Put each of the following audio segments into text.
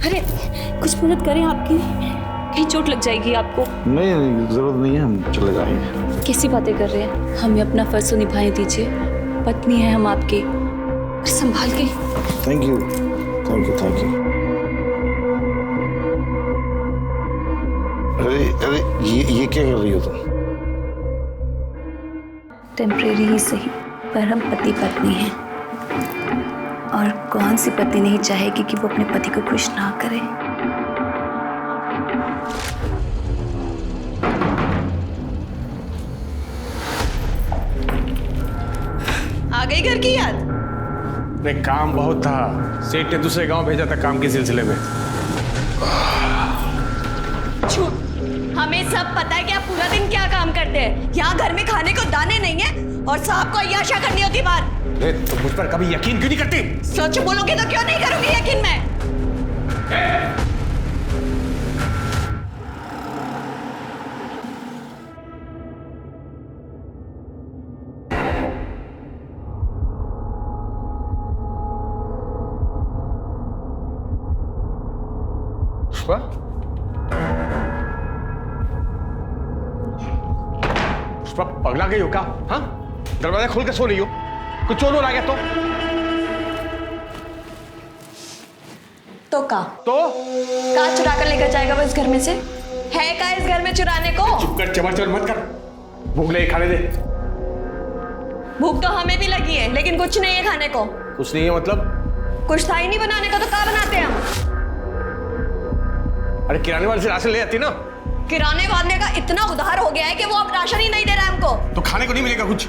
अरे कुछ मदद करें आपकी, कहीं चोट लग जाएगी आपको। नहीं जरूरत नहीं है, हम चले जाएंगे। कैसी बातें कर रहे हैं, हमें अपना फर्ज तो निभाने दीजिए। पत्नी है हम आपके, संभाल के। Thank you thank you thank you. अरे अरे ये क्या कर रही हो तुम? टेम्परेरी ही सही, पर हम पति पत्नी हैं, और कौन सी पत्नी नहीं चाहेगी कि वो अपने पति को खुश ना करे। आ गई घर की याद? नहीं, काम बहुत था, सेठ ने दूसरे गांव भेजा था काम के सिलसिले में। झूठ, हमें सब पता है कि आप पूरा दिन क्या काम करते हैं। यहाँ घर में खाने को दाने नहीं है और साहब को अय्याशा करनी होती बात। तो मुझ पर कभी यकीन क्यों नहीं करती? सच बोलोगे तो क्यों नहीं करूंगी यकीन मैं? पुष्पा, पुष्पा पगला गई हो क्या? हाँ, दरवाजा खोल के सो रही हो? कुछ चोर आ गया तो का चुरा कर लेकर जाएगा वो इस घर में से? है का इस घर में चुराने को? चुप कर, चबर चबर मत कर, भूख लगी खाने दे। भूख तो हमें भी लगी है, लेकिन कुछ नहीं है खाने को। कुछ नहीं है मतलब? कुछ था ही नहीं बनाने का, तो क्या बनाते हैं हम? अरे किराने वाले से राशन ले आती ना। किराने वाले का इतना उधार हो गया है कि वो अब राशन ही नहीं दे रहा है हमको। तो खाने को नहीं मिलेगा कुछ?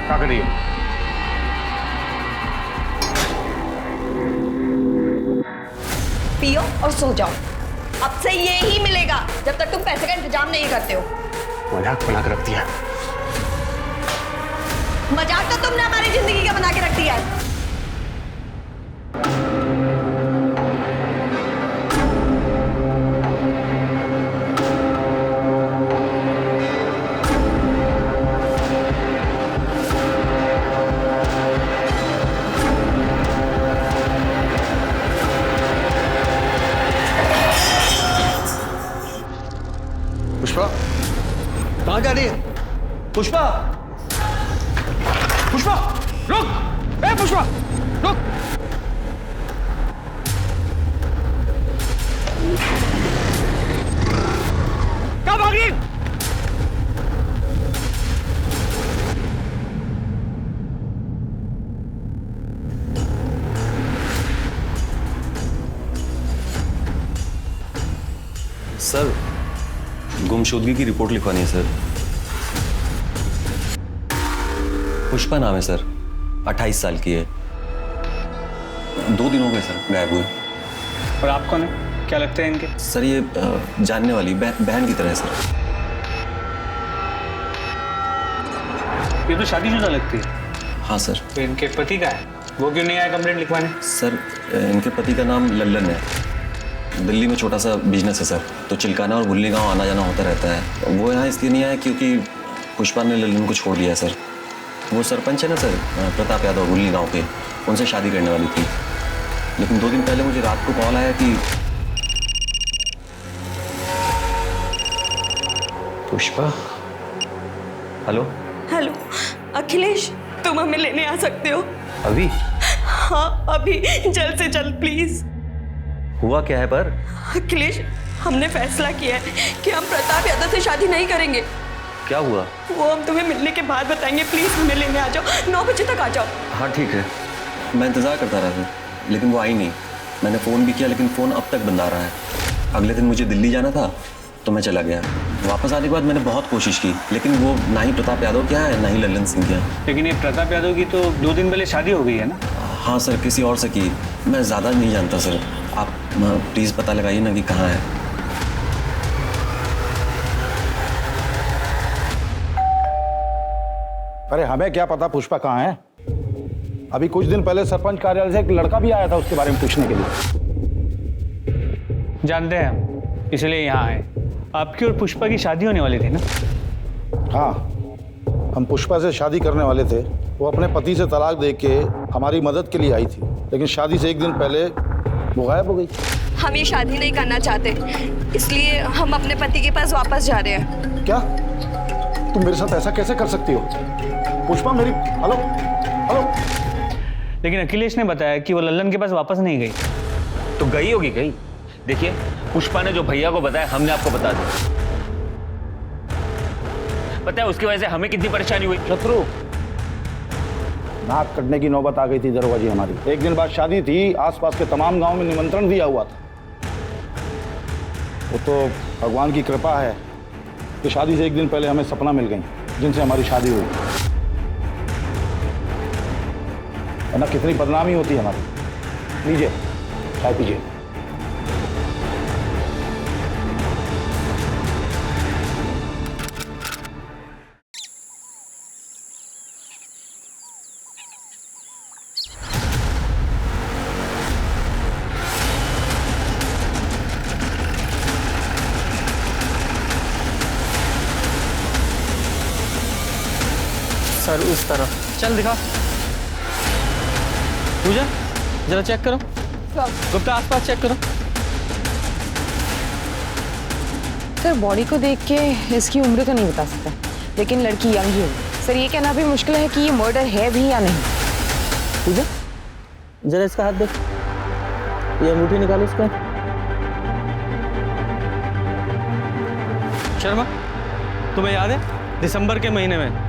क्या कर रही है? पियो और सो जाओ। अब से ये ही मिलेगा जब तक तुम पैसे का इंतजाम नहीं करते हो। मजाक बना के रख दिया। मजाक तो तुमने हमारी जिंदगी का बना के रख दिया है। पुष्पा, कहाँ जा रही है? पुष्पा, पुष्पा, रुक! ए पुष्पा, रुक! कहाँ भाग रही? सर, गुमशुदगी की रिपोर्ट लिखवानी है सर। पुष्पा नाम है सर, 28 साल की है। 2 दिन हो गए सर गायब हुए। और आप कौन है? क्या लगता है इनके? सर ये जानने वाली बहन की तरह है सर। ये तो शादीशुदा लगती है। हाँ सर। तो इनके पति का है, वो क्यों नहीं आया कंप्लेंट लिखवाने? सर इनके पति का नाम लल्लन है, दिल्ली में छोटा सा बिजनेस है सर, तो चिलकाना और भुल्ली गांव आना जाना होता रहता है। वो यहाँ इसलिए नहीं आया क्योंकि पुष्पा ने लल्लन को छोड़ दिया है सर। वो सरपंच है ना सर, प्रताप यादव, भुल्ली गांव के, उनसे शादी करने वाली थी। लेकिन 2 दिन पहले मुझे रात को कॉल आया कि पुष्पा। हेलो हेलो अखिलेश, तुम हमें लेने आ सकते हो? अभी? हाँ अभी, जल्द से जल्द प्लीज। हुआ क्या है पर? अखिलेश, हमने फैसला किया है कि हम प्रताप यादव से शादी नहीं करेंगे। क्या हुआ? वो हम तुम्हें मिलने के बाद बताएंगे, प्लीज हमें लेने आ जाओ। 9 बजे तक आ जाओ। हाँ ठीक है, मैं इंतज़ार करता रहा था, लेकिन वो आई नहीं। मैंने फ़ोन भी किया लेकिन फ़ोन अब तक बंद आ रहा है। अगले दिन मुझे दिल्ली जाना था तो मैं चला गया। वापस आने के बाद मैंने बहुत कोशिश की, लेकिन वो ना ही प्रताप यादव क्या है ना ही लल्लन सिंह क्या। लेकिन ये प्रताप यादव की तो 2 दिन पहले शादी हो गई है ना? हाँ सर, किसी और से की। मैं ज़्यादा नहीं जानता सर, आप प्लीज़ पता लगाइए ना कि कहाँ है। अरे हमें क्या पता पुष्पा कहाँ है? अभी कुछ दिन पहले सरपंच कार्यालय से एक लड़का भी आया था उसके बारे में पूछने के लिए। जानते हैं हम, इसलिए यहाँ आए। आपकी और पुष्पा की शादी होने वाली थी ना? हाँ, हम पुष्पा से शादी करने वाले थे, वो अपने पति से तलाक दे के हमारी मदद के लिए आई थी, लेकिन शादी से एक दिन पहले वो गायब हो गई। हम ये शादी नहीं करना चाहते, इसलिए हम अपने पति के पास वापस जा रहे हैं। क्या तुम मेरे साथ ऐसा कैसे कर सकती हो पुष्पा? मेरी हेलो हेलो। लेकिन अखिलेश ने बताया कि वो लल्लन के पास वापस नहीं गई। तो गई होगी कहीं। देखिए, पुष्पा ने जो भैया को बताया हमने आपको बता दिया। पता है उसकी वजह से हमें कितनी परेशानी हुई। शत्रु, नाक कटने की नौबत आ गई थी दरोगा जी हमारी। एक दिन बाद शादी थी, आसपास के तमाम गांव में निमंत्रण दिया हुआ था। वो तो भगवान की कृपा है कि शादी से एक दिन पहले हमें सपना मिल गई जिनसे हमारी शादी हुई, वरना कितनी बदनामी होती है हमारी। लीजिए चाय पीजिए। सर उस तरफ। चल दिखा। पूजा जरा चेक करो। गुप्ता आसपास चेक करो। सर बॉडी को देख के इसकी उम्र तो नहीं बता सकता, लेकिन लड़की यंग ही होगी। सर ये कहना भी मुश्किल है कि ये मर्डर है भी या नहीं। पूजा जरा इसका हाथ देख, ये अंगूठी निकालो इसका। शर्मा, तुम्हें याद है दिसंबर के महीने में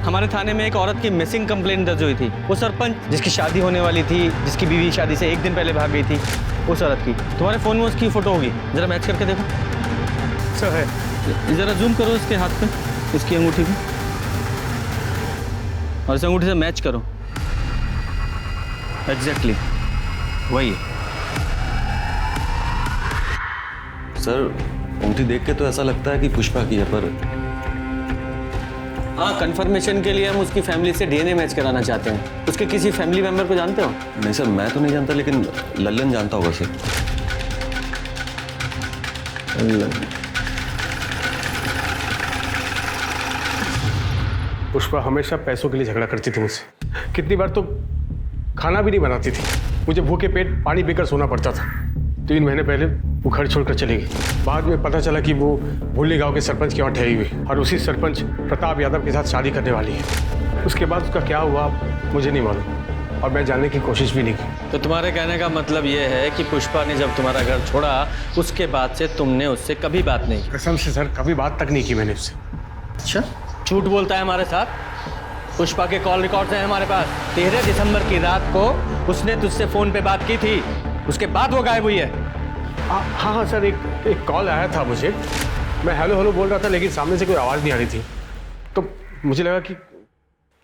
हमारे थाने में एक औरत की मिसिंग कंप्लेंट दर्ज हुई थी? वो सरपंच जिसकी शादी होने वाली थी, जिसकी बीवी शादी से एक दिन पहले भाग गई थी, उस औरत की। तुम्हारे फोन में उसकी फोटो होगी, जरा मैच करके देखो। सर है, जरा जूम करो इसके हाथ पे, इसकी अंगूठी को, और इस अंगूठी से मैच करो। एग्जैक्टली वही है। सर अंगूठी देख के तो ऐसा लगता है कि पुष्पा की है, पर हाँ, कंफर्मेशन के लिए हम उसकी फैमिली से डीएनए मैच कराना चाहते हैं। उसके किसी फैमिली मेंबर को जानते हो? नहीं सर, मैं तो नहीं जानता, लेकिन लल्लन जानता होगा सर। पुष्पा हमेशा पैसों के लिए झगड़ा करती थी मुझसे। कितनी बार तो खाना भी नहीं बनाती थी, मुझे भूखे पेट पानी पीकर सोना पड़ता था। 3 महीने पहले वो घर छोड़कर चली गई। बाद में पता चला कि वो भुल्ली गांव के सरपंच की वहाँ ठहरी हुई और उसी सरपंच प्रताप यादव के साथ शादी करने वाली है। उसके बाद उसका क्या हुआ मुझे नहीं मालूम, और मैं जानने की कोशिश भी नहीं की। तो तुम्हारे कहने का मतलब ये है कि पुष्पा ने जब तुम्हारा घर छोड़ा उसके बाद से तुमने उससे कभी बात नहीं की? कसम से सर, कभी बात तक नहीं की मैंने उससे। अच्छा, झूठ बोलता है हमारे साथ। पुष्पा के कॉल रिकॉर्ड्स हैं हमारे पास। 13 दिसंबर की रात को उसने तुझसे फोन पे बात की थी, उसके बाद वो गायब हुई है। हाँ सर, एक कॉल आया था मुझे। मैं हेलो हेलो बोल रहा था, लेकिन सामने से कोई आवाज़ नहीं आ रही थी, तो मुझे लगा कि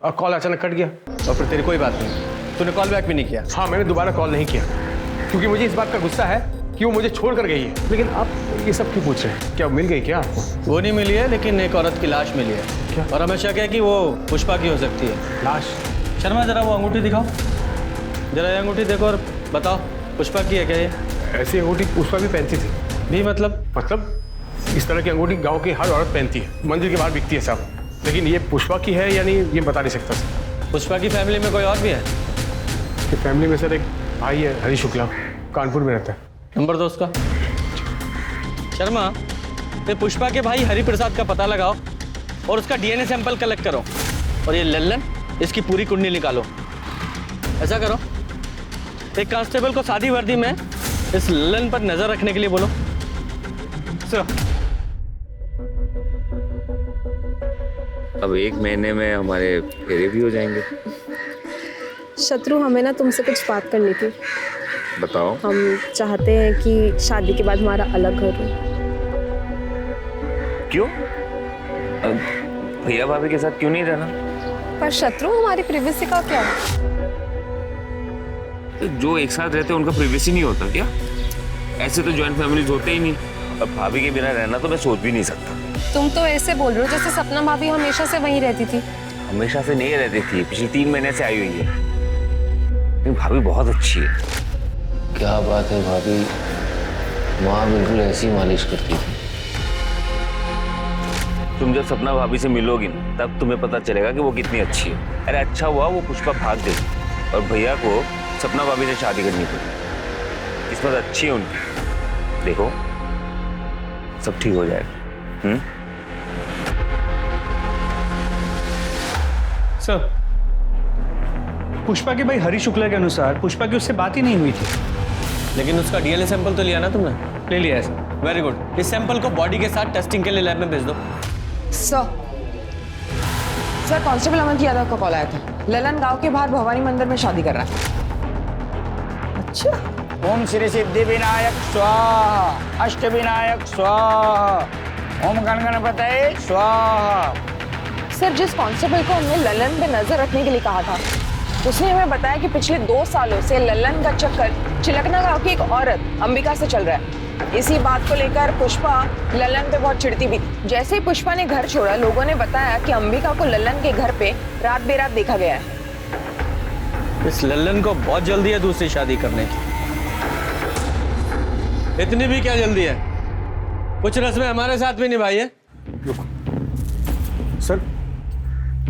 कॉल अचानक कट गया। और फिर तेरी कोई बात नहीं, तूने कॉल बैक भी नहीं किया? हाँ, मैंने दोबारा कॉल नहीं किया क्योंकि मुझे इस बात का गुस्सा है कि वो मुझे छोड़ कर गई है। लेकिन आप ये सब क्यों पूछ रहे हैं? क्या मिल गई क्या आपको? वो नहीं मिली है, लेकिन एक औरत की लाश मिली है। क्या? और हमें शक है कि वो पुष्पा की हो सकती है। लाश? शर्मा जरा वो अंगूठी दिखाओ, जरा ये अंगूठी देखो और बताओ पुष्पा की है क्या ये? ऐसी अंगूठी पुष्पा भी पहनती थी। भी मतलब इस तरह की अंगूठी गांव की हर औरत पहनती है, मंदिर के बाहर बिकती है साहब। लेकिन ये पुष्पा की है या नहीं ये बता नहीं सकता सर। पुष्पा की फैमिली में कोई और भी है? कि फैमिली में सर एक भाई है, हरी शुक्ला, कानपुर में रहता है। नंबर दो उसका। शर्मा, ये पुष्पा के भाई हरि प्रसाद का पता लगाओ और उसका डीएनए सैंपल कलेक्ट करो, और ये लल्लन, इसकी पूरी कुंडली निकालो। ऐसा करो, एक कांस्टेबल को सादी वर्दी में इस लल्लन पर नजर रखने के लिए बोलो। अब 1 महीने में हमारे फेरे भी हो जाएंगे। शत्रु, हमें ना तुमसे कुछ बात करनी थी। बताओ। हम चाहते हैं कि शादी के बाद हमारा अलग घर हो। क्यों? भैया भाभी के साथ क्यों नहीं रहना? पर शत्रु, हमारी प्रिवेसी का क्या? जो एक साथ रहते हैं उनका प्रिवेसी नहीं होता क्या? ऐसे तो जॉइंट फैमिलीज होते ही नहीं। अब भाभी के बिना रहना तो मैं सोच भी नहीं सकता। तुम तो ऐसे बोल रहे हो जैसे सपना भाभी हमेशा से वहीं रहती थी। हमेशा से नहीं रहती थी, पिछले 3 महीने से आई हुई है। लेकिन भाभी बहुत अच्छी है। क्या बात है भाभी, माँ बिल्कुल ऐसी मालिश करती थी। तुम जब सपना भाभी से मिलोगी ना तब तुम्हें पता चलेगा कि वो कितनी अच्छी है। अरे अच्छा हुआ वो पुष्पा भाग गई और भैया को सपना भाभी से शादी करनी पड़ी। किस्मत अच्छी है उनकी। देखो सब ठीक हो जाएगा। सर, पुष्पा के भाई हरी शुक्ला के अनुसार पुष्पा की उससे बात ही नहीं हुई थी। लेकिन उसका डीएनए सैंपल तो लिया ना तुमने? ले लिया है सर। Very good. इस सैंपल को बॉडी के साथ टेस्टिंग के लिए लैब में भेज दो। सर कांस्टेबल अमन यादव का कॉल आया था। ललन गांव के बाहर भवानी मंदिर में शादी कर रहा है। अच्छा। ओम श्री सिद्धि विनायक स्वाहा, अष्ट विनायक स्वाहा, ओम गण गणपतये स्वाहा। सर जिस कांस्टेबल को हमने ललन पे नजर रखने के लिए कहा था उसने हमें बताया कि पिछले 2 सालों से ललन का चक्कर चिलकना गांव की एक औरत अंबिका से चल रहा है। इसी बात को लेकर पुष्पा ललन पे बहुत चिढ़ती भी। जैसे ही पुष्पा ने घर छोड़ा लोगों ने बताया कि अंबिका को ललन के घर पे रात बेरात देखा गया है। इस लल्लन को बहुत जल्दी है दूसरी शादी करने की। इतनी भी क्या जल्दी है? कुछ रस्में हमारे साथ भी निभाई है। सर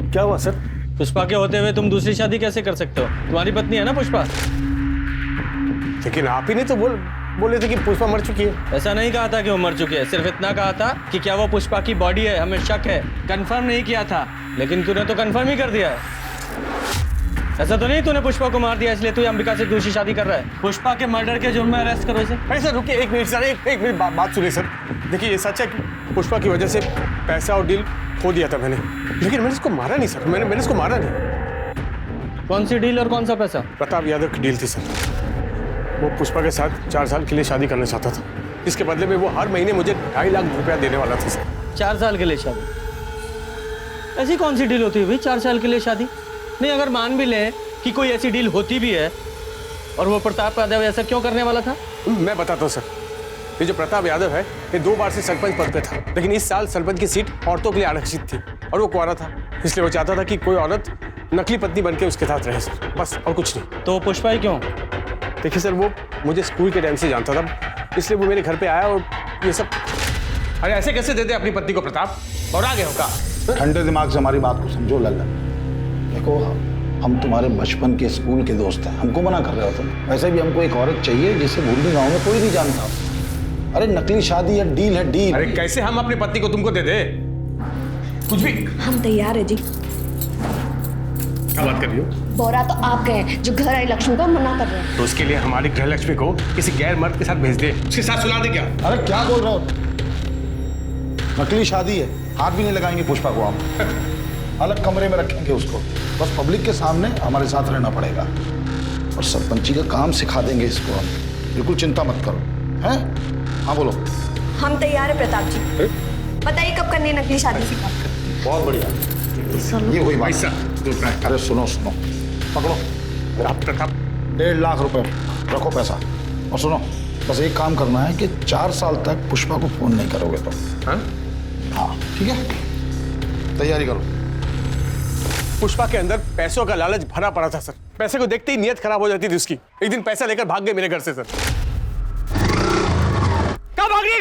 क्या हुआ सर? पुष्पा के होते हुए तुम दूसरी शादी कैसे कर सकते हो? तुम्हारी पत्नी है ना पुष्पा। लेकिन आप ही ने तो बोले थे कि पुष्पा मर चुकी है। ऐसा नहीं कहा था कि वो मर चुकी है, सिर्फ इतना कहा था कि क्या वो पुष्पा की बॉडी है, हमें शक है। कंफर्म नहीं किया था, लेकिन तूने तो कंफर्म ही कर दिया है। ऐसा तो नहीं तूने पुष्पा को मार दिया इसलिए तू अंबिका से दूसरी शादी कर रहा है? पुष्पा के मर्डर के जुर्म में अरेस्ट करो इसे। अरे सर रुकिए एक मिनट सर, एक मिनट बात सुनिए सर। देखिए ये सच है कि पुष्पा की वजह से पैसा और डील खो दिया था मैंने, लेकिन मैंने इसको मारा नहीं सर। मैंने इसको मारा नहीं। कौन सी डील और कौन सा पैसा? प्रताप यादव की डील थी सर। वो पुष्पा के साथ 4 साल के लिए शादी करना चाहता था। इसके बदले में वो हर महीने मुझे 2.5 लाख रुपया देने वाला था सर। 4 साल के लिए शादी? ऐसी कौन सी डील होती है भाई 4 साल के लिए शादी? नहीं, अगर मान भी ले कि कोई ऐसी डील होती भी है और वो प्रताप यादव ऐसा क्यों करने वाला था? मैं बताता हूँ सर। ये जो प्रताप यादव है ये 2 बार से सरपंच पद पे था, लेकिन इस साल सरपंच की सीट औरतों के लिए आरक्षित थी और वो कुंवारा था, इसलिए वो चाहता था कि कोई औरत नकली पत्नी बनके उसके साथ रहे सर, बस और कुछ नहीं। तो पुष्पा ही क्यों? देखिए सर वो मुझे स्कूल के टाइम से जानता था, इसलिए वो मेरे घर पे आया और ये सब। अरे ऐसे कैसे दे दे अपनी पत्नी को प्रताप? और आगे होगा। ठंडे दिमाग से हमारी बात को समझो लल्लन। देखो हम तुम्हारे बचपन के स्कूल के दोस्त हैं, हमको मना कर रहे हो तुम। वैसे भी हमको एक औरत चाहिए जिसे भूलनी गाँव में कोई नहीं जानता। अरे नकली शादी है, डील है डील। अरे कैसे हम अपनी पत्नी को तुमको दे दे? कुछ भी। हम तैयार है जी। क्या बात कर रही हो? बोरा तो आप गए जो घर आई लक्ष्मी को मना कर रहे हैं। तो उसके लिए हमारी गृह लक्ष्मी को किसी गैर मर्द के साथ भेज दे, उसके साथ सुला दे क्या? अरे क्या बोल रहे हो? नकली शादी है, हाथ भी नहीं लगाएंगे पुष्पा को हम। अलग कमरे में रखेंगे उसको, बस पब्लिक के सामने हमारे साथ रहना पड़ेगा और सरपंची का काम सिखा देंगे इसको हम। बिल्कुल चिंता मत करो। हैं? हाँ बोलो। हम तैयार है प्रताप जी। बताइए कब करनी है नकली शादी? बहुत बढ़िया, ये हुई बात। अरे सुनो पकड़ो आप प्रताप 1.5 लाख रुपए रखो पैसा। और सुनो बस एक काम करना है कि 4 साल तक पुष्पा को फोन नहीं करोगे तुम। हाँ ठीक है, तैयारी करो। पुष्पा के अंदर पैसों का लालच भरा पड़ा था सर। पैसे को देखते ही नीयत खराब हो जाती थी उसकी। एक दिन पैसा लेकर भाग गए मेरे घर से सर। कहाँ भागी?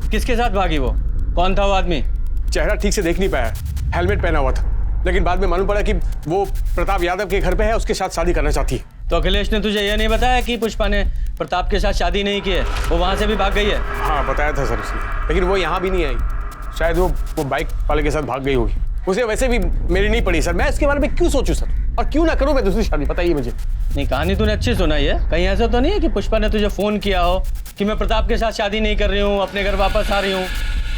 किसके साथ भागी वो? कौन था वो आदमी? चेहरा ठीक से देख नहीं पाया, हेलमेट पहना हुआ था, लेकिन बाद में मालूम पड़ा कि वो प्रताप यादव के घर पे है, उसके साथ शादी करना चाहती है। तो अखिलेश ने तुझे यह नहीं बताया कि पुष्पा ने प्रताप के साथ शादी नहीं की है, वो वहां से भी भाग गई है? हाँ बताया था सर उसने, लेकिन वो यहाँ भी नहीं आई। शायद वो बाइक वाले के साथ भाग गई होगी। उसे वैसे भी मेरी नहीं पड़ी सर। मैं इसके बारे में क्यों सोचूं सर, और क्यों ना करूं मैं दूसरी शादी? बताइए मुझे। नहीं, कहानी तूने अच्छी सुनाई है। कहीं ऐसा तो नहीं है कि पुष्पा ने तुझे फोन किया हो कि मैं प्रताप के साथ शादी नहीं कर रही हूँ, अपने घर वापस आ रही हूँ?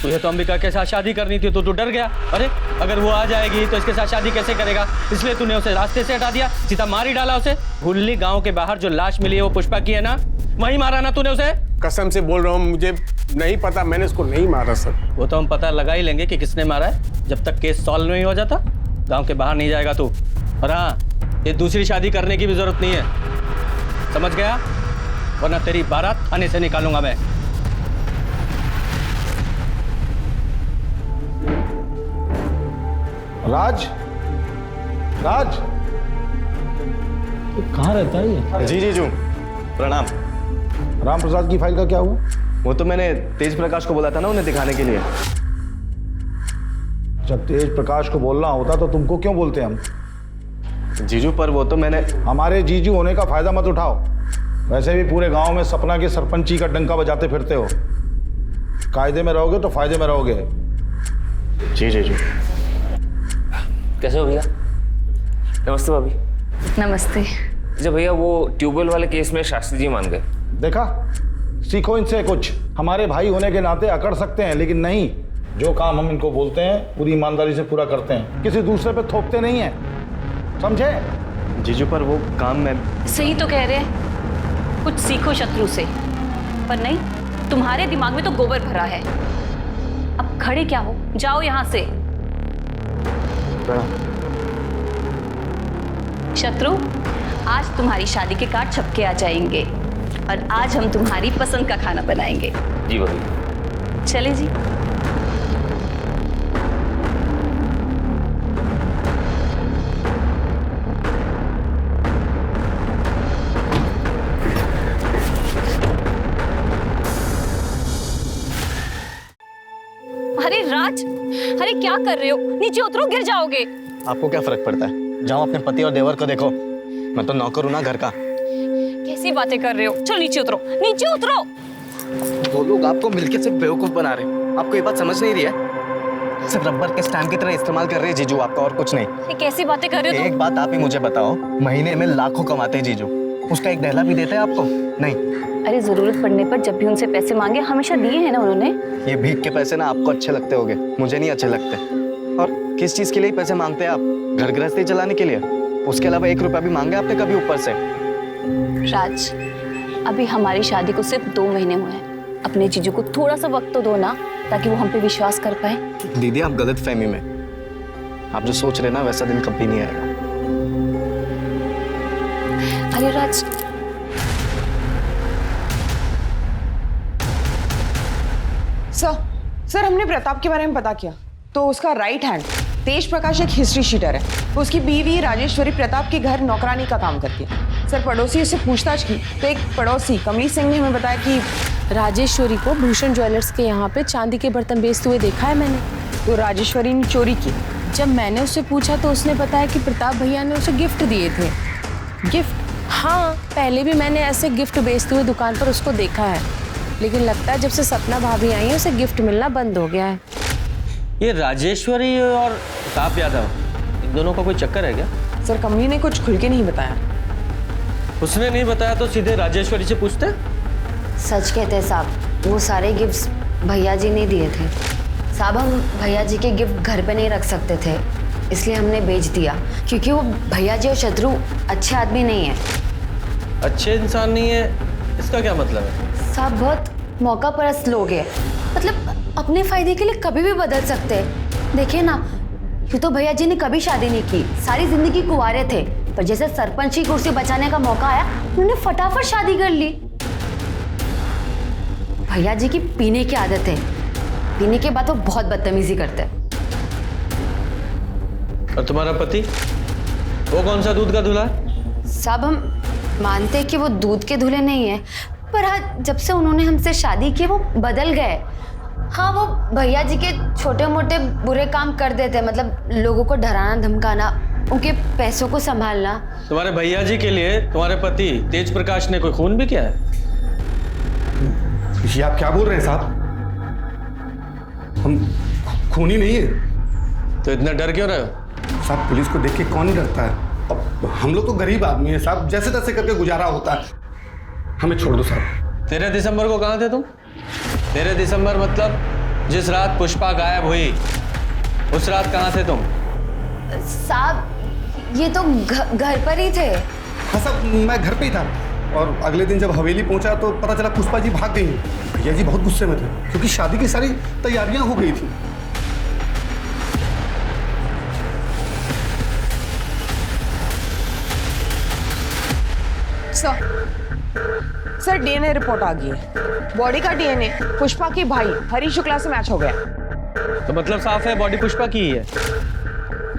तुझे तो अंबिका के साथ शादी करनी थी तो तू डर गया। अरे अगर वो आ जाएगी तो इसके साथ शादी कैसे करेगा, इसलिए तूने उसे रास्ते से हटा दिया, सीधा मार ही डाला उसे। भुल्ली गांव के बाहर जो लाश मिली है वो पुष्पा की है ना? वहीं मारा ना तूने उसे? कसम से बोल रहा हूँ, मुझे नहीं पता, मैंने उसको नहीं मारा सर। वो तो हम पता लगा ही लेंगे कि किसने मारा है जब तक केस सॉल्व नहीं हो जाता। गांव के बाहर नहीं जाएगा तू। और हाँ, ये दूसरी शादी करने की भी जरूरत नहीं है, समझ गया? वरना तेरी बारात थाने से निकालूंगा मैं। राज, राज कहाँ रहता है ये? जी जीजू प्रणाम। राम प्रसाद की फाइल का क्या हुआ? वो तो मैंने तेज प्रकाश को बोला था ना उन्हें दिखाने के लिए। जब तेज प्रकाश को बोलना होता तो तुमको क्यों बोलते हम? जीजू पर वो तो मैंने हमारे जीजू होने का फायदा मत उठाओ। वैसे भी पूरे गांव में सपना की सरपंची का डंका बजाते फिरते हो। कायदे में रहोगे तो फायदे में रहोगे। जी जीजू। कैसे हो भैया? नमस्ते भाभी। नमस्ते। अच्छा भैया, वो ट्यूबवेल वाले केस में शास्त्री जी मान गए। देखा, सीखो इनसे कुछ। हमारे भाई होने के नाते अकड़ सकते हैं, लेकिन नहीं, जो काम हम इनको बोलते हैं पूरी ईमानदारी से पूरा करते हैं, किसी दूसरे पे थोपते नहीं हैं, समझे? जीजू पर वो काम मैं सही तो कह रहे हैं, कुछ सीखो शत्रु से। पर नहीं, तुम्हारे दिमाग में तो गोबर भरा है। अब खड़े क्या हो, जाओ यहाँ से। शत्रु, आज तुम्हारी शादी के कार्ड छपके आ जाएंगे और आज हम तुम्हारी पसंद का खाना बनाएंगे। जी भाभी। चले जी। अरे राज, अरे क्या कर रहे हो? नीचे उतरो, गिर जाओगे। आपको क्या फर्क पड़ता है? जाओ अपने पति और देवर को देखो। मैं तो नौकर हूं ना घर का। कैसी बातें कर रहे हो? चलो नीचे उतरो, नीचे उतरो। वो लोग आपको मिलके सिर्फ बेवकूफ बना रहे हैं। आपको ये बात समझ नहीं रही है? सिर्फ रबर के स्टैम्प की तरह इस्तेमाल कर रहे हैं जीजू आपका, और कुछ नहीं। ये कैसी बातें कर रहे हो एक बात आप ही मुझे बताओ, महीने में लाखों कमाते हैं जीजू, उसका एक दहला भी देते हैं आपको? नहीं। अरे जरूरत पड़ने पर जब भी उनसे पैसे मांगे हमेशा दिए हैं ना उन्होंने। ये भीख के पैसे ना आपको अच्छे लगते होंगे, मुझे नहीं अच्छे लगते। और किस चीज के लिए पैसे मांगते हैं आप? घर गृहस्थी चलाने के लिए? उसके अलावा 1 रुपया भी मांगे आपने कभी ऊपर से? राज, अभी हमारी शादी को सिर्फ 2 महीने हुए हैं। अपने जीजू को थोड़ा सा वक्त तो दो ना, ताकि वो हम पे विश्वास कर पाए। दीदी आप गलत फहमी में, आप जो सोच रहे ना वैसा दिन कभी नहीं आएगा। अरे राज, सर हमने प्रताप के बारे में पता किया तो उसका राइट हैंड तेज प्रकाश एक हिस्ट्री शीटर है। उसकी बीवी राजेश्वरी प्रताप के घर नौकरानी का काम करती है। सर पड़ोसी से पूछताछ की तो एक पड़ोसी कमली सिंह ने हमें बताया कि राजेश्वरी को भूषण ज्वेलर्स के यहाँ पे चांदी के बर्तन बेचते हुए देखा है मैंने। तो राजेश्वरी ने चोरी की। जब मैंने उससे पूछा तो उसने बताया कि प्रताप भैया ने उसे गिफ्ट दिए थे। गिफ्ट? हाँ, पहले भी मैंने ऐसे गिफ्ट बेचते हुए दुकान पर उसको देखा है, लेकिन लगता है जब से सपना भाभी आई है उसे गिफ्ट मिलना बंद हो गया है। ये राजेश्वरी और प्रताप यादव, इन दोनों का कोई चक्कर है क्या? सर कमली ने कुछ खुल के नहीं बताया। उसने नहीं बताया तो सीधे राजेश्वरी से पूछते। सच कहते हैं साहब, वो सारे गिफ्ट्स भैया जी ने दिए थे। साहब हम भैया जी के गिफ्ट घर पे नहीं रख सकते थे, इसलिए हमने बेच दिया, क्योंकि वो भैया जी और शत्रु अच्छे आदमी नहीं है। अच्छे इंसान नहीं है इसका क्या मतलब है? साहब बहुत मौका परस्त लोग हैं, मतलब अपने फायदे के लिए कभी भी बदल सकते हैं। देखिए ना, यूँ तो भैया जी ने कभी शादी नहीं की, सारी जिंदगी कुंवारे थे, पर जैसे सरपंच की कुर्सी बचाने का मौका आया उन्होंने फटाफट शादी कर ली। भैया जी की पीने की आदत है, पीने के बाद वो बहुत बदतमीजी करते हैं। और तुम्हारा पति, वो कौन सा दूध का दूल्हा है? साहब हम मानते हैं कि वो दूध के दूल्हे नहीं है, पर हाँ जब से उन्होंने हमसे शादी की वो बदल गए। हाँ, वो भैया जी के छोटे मोटे बुरे काम कर देते, मतलब लोगों को डराना धमकाना, उनके पैसों को संभालना। तुम्हारे भैया जी के लिए तुम्हारे पति तेज प्रकाश ने कोई खून भी किया है? ये आप क्या बोल रहे हैं साहब? हम खूनी नहीं है। तो इतना डर क्यों रहे हो? साहब पुलिस को देख के कौन नहीं डरता है? अब हम लोग तो गरीब आदमी हैं साहब, जैसे तैसे करके गुजारा होता है। हमें छोड़ दो साहब। 13 दिसंबर को कहाँ थे तुम? 13 दिसंबर मतलब जिस रात पुष्पा गायब हुई, उस रात कहाँ थे तुम? साहब ये तो घर पर ही थे। हाँ साहब, मैं घर पे ही था, और अगले दिन जब हवेली पहुंचा तो पता चला पुष्पा जी भाग गई। भैया जी बहुत गुस्से में थे, क्योंकि शादी की सारी तैयारियां हो गई थी। सर डीएनए रिपोर्ट आ गई है। बॉडी का डीएनए पुष्पा के भाई हरी शुक्ला से मैच हो गया। तो मतलब साफ है बॉडी पुष्पा की ही है।